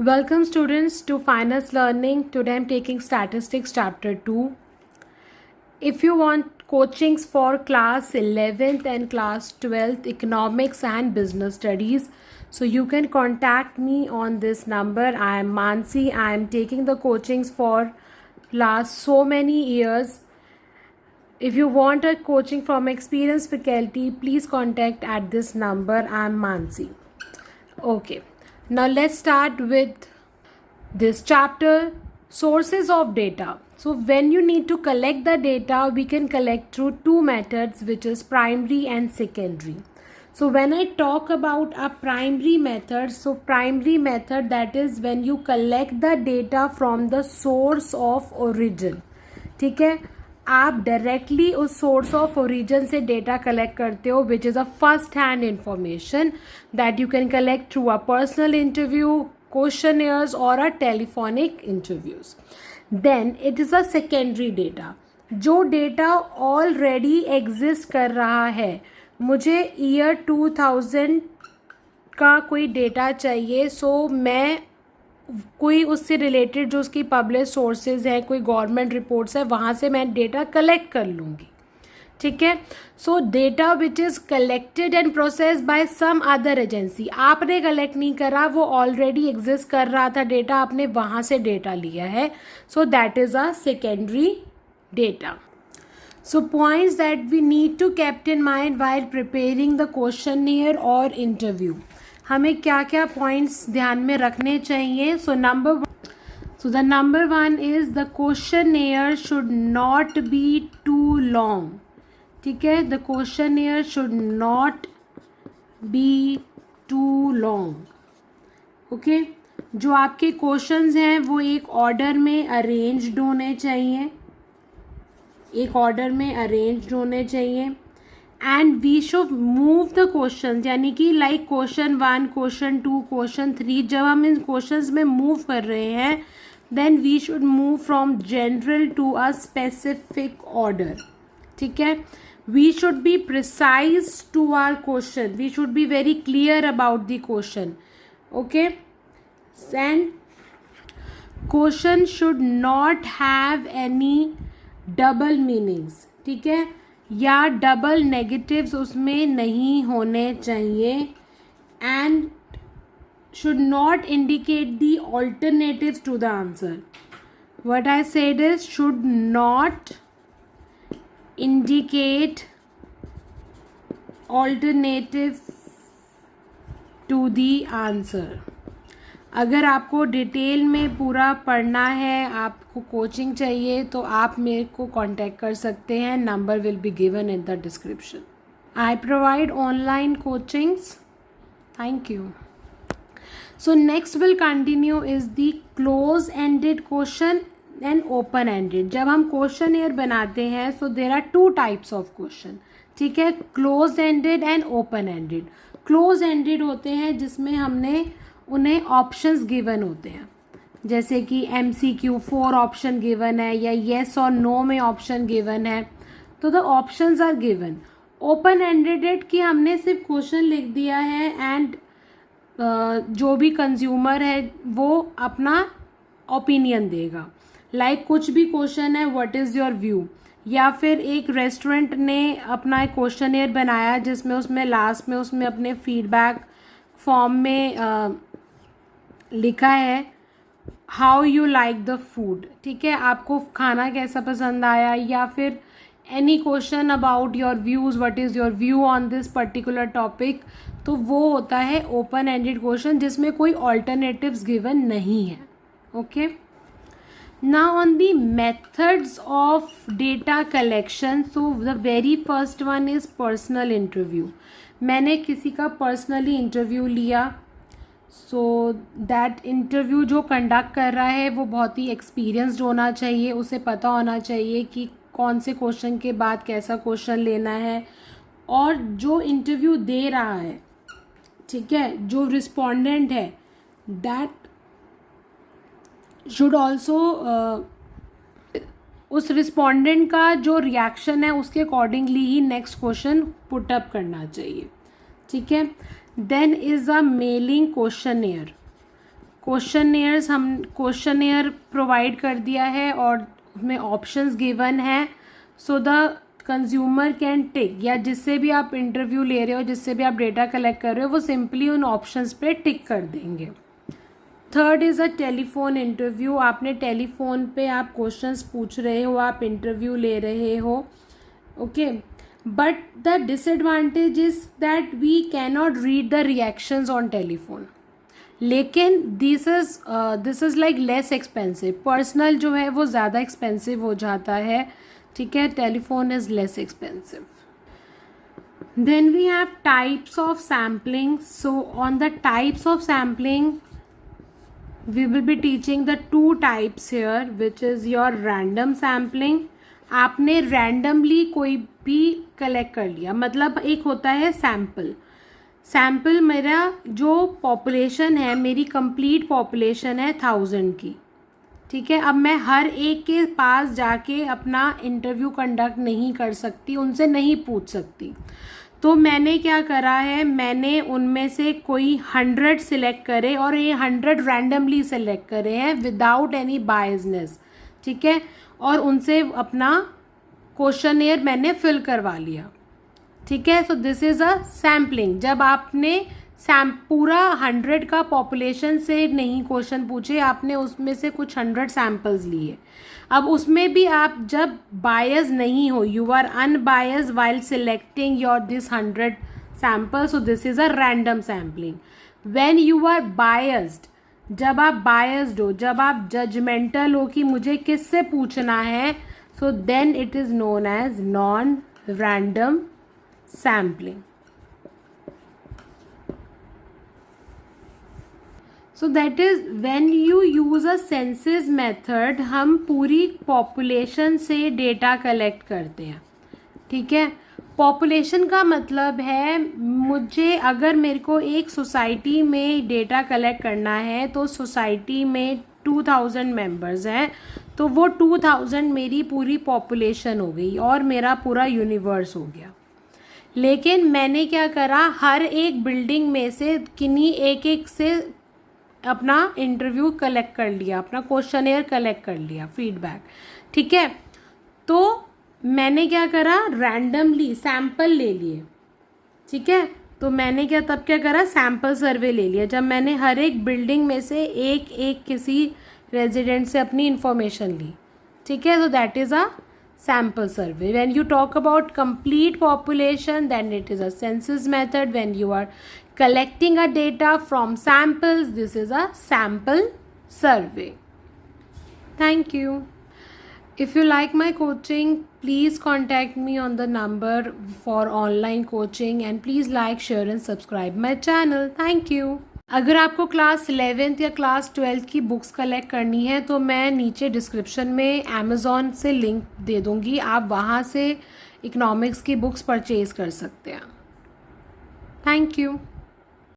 Welcome students to Finance Learning. Today I'm taking Statistics Chapter 2. If you want coachings for class 11th and class 12th Economics and Business Studies, so you can contact me on this number. I am Mansi. I am taking the coachings for last so many years. If you want a coaching from experienced faculty, please contact at this number. I am Mansi. Okay. Now let's start with this chapter, sources of data. So when you need to collect the data, we can collect through two methods, which is primary and secondary. So when I talk about a primary method, so primary method, that is when you collect the data from the source of origin. ठीक है, आप directly उस source of origin से data collect करते हो, which is a first hand information that you can collect through a personal interview, questionnaires or a telephonic interviews. Then it is a secondary data, जो data already exist कर रहा है. मुझे year 2000 का कोई data चाहिए, सो मैं कोई उससे रिलेटेड जो उसकी पब्लिश सोर्सेज हैं, कोई गवर्नमेंट रिपोर्ट्स है, वहाँ से मैं डेटा कलेक्ट कर लूँगी. ठीक है. So data which is collected and process by some other agency, आपने कलेक्ट नहीं करा, वो ऑलरेडी एग्जिस्ट कर रहा था डेटा, आपने वहाँ से डेटा लिया है. So that is a secondary data. So points that we need to keep in mind while preparing the questionnaire और इंटरव्यू. हमें क्या क्या पॉइंट्स ध्यान में रखने चाहिए. So the number one is the questionnaire should not be too long. ठीक है, the questionnaire should not be too long. Okay, जो आपके क्वेश्चंस हैं वो एक ऑर्डर में अरेंज्ड होने चाहिए, एक ऑर्डर में अरेंज्ड होने चाहिए. And we should move the question, यानी कि लाइक क्वेश्चन 1, क्वेश्चन 2, क्वेश्चन 3, जब हम इन क्वेश्चंस में मूव कर रहे हैं, then we should move from general to a specific order. ठीक है, we should be precise to our question, we should be very clear about the question. Okay, and question should not have any double meanings. ठीक है, या double negatives उसमें नहीं होने चाहिए. And should not indicate the alternatives to the answer. What I said is should not indicate alternative to the answer. अगर आपको detail में पूरा पढ़ना है, आपको कोचिंग चाहिए, तो आप मेरे को कांटेक्ट कर सकते हैं. Number will be given in the description. I provide online coachings. Thank you. So next will continue is the close ended question and open ended. जब हम क्वेश्चनियर बनाते हैं, so there are two types of question. ठीक है, close ended and open ended. Close ended होते हैं जिसमें हमने उन्हें ऑप्शंस गिवन होते हैं, जैसे कि MCQ 4 ऑप्शन गिवन है, या येस और नो में ऑप्शन गिवन है, तो the options are given. Open ended कि हमने सिर्फ क्वेश्चन लिख दिया है एंड जो भी कंज्यूमर है वो अपना ओपिनियन देगा. लाइक कुछ भी क्वेश्चन है, व्हाट इज़ योर व्यू, या फिर एक रेस्टोरेंट ने अपना एक क्वेश्चनियर बनाया जिसमें उसमें लास्ट में उसमें अपने फीडबैक फॉर्म में लिखा है how you like the food. ठीक है, आपको खाना कैसा पसंद आया, या फिर any question about your views, what is your view on this particular topic. तो वो होता है ओपन एंडेड क्वेश्चन जिसमें कोई ऑल्टरनेटिव्स गिवन नहीं है. Okay, now on the methods of data collection. So the very first one is personal interview. मैंने किसी का पर्सनली इंटरव्यू लिया. सो दैट इंटरव्यू जो कंडक्ट कर रहा है वो बहुत ही एक्सपीरियंस्ड होना चाहिए, उसे पता होना चाहिए कि कौन से क्वेश्चन के बाद कैसा क्वेश्चन लेना है. और जो इंटरव्यू दे रहा है, ठीक है, जो रिस्पोंडेंट है, दैट शुड ऑल्सो उस रिस्पोंडेंट का जो रिएक्शन है उसके अकॉर्डिंगली ही नेक्स्ट क्वेश्चन पुट अप करना चाहिए. ठीक है, then is a mailing questionnaire. Questionnaires हम क्वेश्चनियर प्रोवाइड कर दिया है और उसमें ऑप्शंस गिवन है, so the consumer can tick, या जिससे भी आप इंटरव्यू ले रहे हो, जिससे भी आप डेटा कलेक्ट कर रहे हो, वो सिंपली उन ऑप्शंस पे टिक कर देंगे। Third is a telephone interview. आपने टेलीफोन पे आप क्वेश्चंस पूछ रहे हो, आप इंटरव्यू ले रहे हो, okay, but the disadvantage is that we can not read the reactions on telephone. लेकिन this is like less expensive. Personal जो है वो ज़्यादा एक्सपेंसिव हो जाता है, ठीक है, telephone is less expensive. Then we have types of sampling. So on the types of sampling we will be teaching the two types here, which is your random sampling। आपने randomly कोई भी collect कर लिया, मतलब एक होता है sample मेरा जो population है, मेरी complete population है 1000 की, ठीक है। अब मैं हर एक के पास जाके अपना इंटरव्यू कंडक्ट नहीं कर सकती, उनसे नहीं पूछ सकती, तो मैंने क्या करा है, मैंने उनमें से कोई 100 सिलेक्ट करे और ये 100 रैंडमली सिलेक्ट करे हैं विदाउट एनी बायसनेस, ठीक है, और उनसे अपना क्वेश्चनियर मैंने फिल करवा लिया, ठीक है। सो दिस इज़ अ सैम्पलिंग। जब आपने पूरा 100 का पॉपुलेशन से नहीं क्वेश्चन पूछे, आपने उसमें से कुछ 100 सैम्पल्स लिए। अब उसमें भी आप जब बायस नहीं हो, you are unbias while selecting your this 100 samples, so this is a random sampling. When you are biased, जब आप बायस्ड हो, जब आप जजमेंटल हो कि मुझे किससे पूछना है, so then it is known as non random sampling. So that is when you use a census method, हम पूरी पॉपुलेशन से डेटा कलेक्ट करते हैं, ठीक है। पॉपुलेशन का मतलब है मुझे, अगर मेरे को एक सोसाइटी में डेटा कलेक्ट करना है तो सोसाइटी में 2000 मेंबर्स हैं, तो वो 2000 मेरी पूरी पॉपुलेशन हो गई और मेरा पूरा यूनिवर्स हो गया। लेकिन मैंने क्या करा, हर एक बिल्डिंग में से किन्हीं एक से अपना इंटरव्यू कलेक्ट कर लिया, अपना क्वेश्चनियर कलेक्ट कर लिया, फीडबैक, ठीक है। तो मैंने क्या करा, रैंडमली सैम्पल ले लिए, ठीक है। तो मैंने तब क्या करा, सैम्पल सर्वे ले लिया। जब मैंने हर एक बिल्डिंग में से एक किसी रेजिडेंट से अपनी इंफॉर्मेशन ली, ठीक है, तो that is a sample survey। When you talk about complete population, then it is a census method। When you are collecting a data from samples, this is a sample survey। Thank you। If you like my coaching, please contact me on the number for online coaching, and please like, share and subscribe my channel। Thank you। अगर आपको class 11th या class 12th की books collect करनी है तो मैं नीचे description में अमेज़ॉन से लिंक दे दूँगी, आप वहाँ से इकोनॉमिक्स की बुक्स परचेज़ कर सकते हैं। Thank you.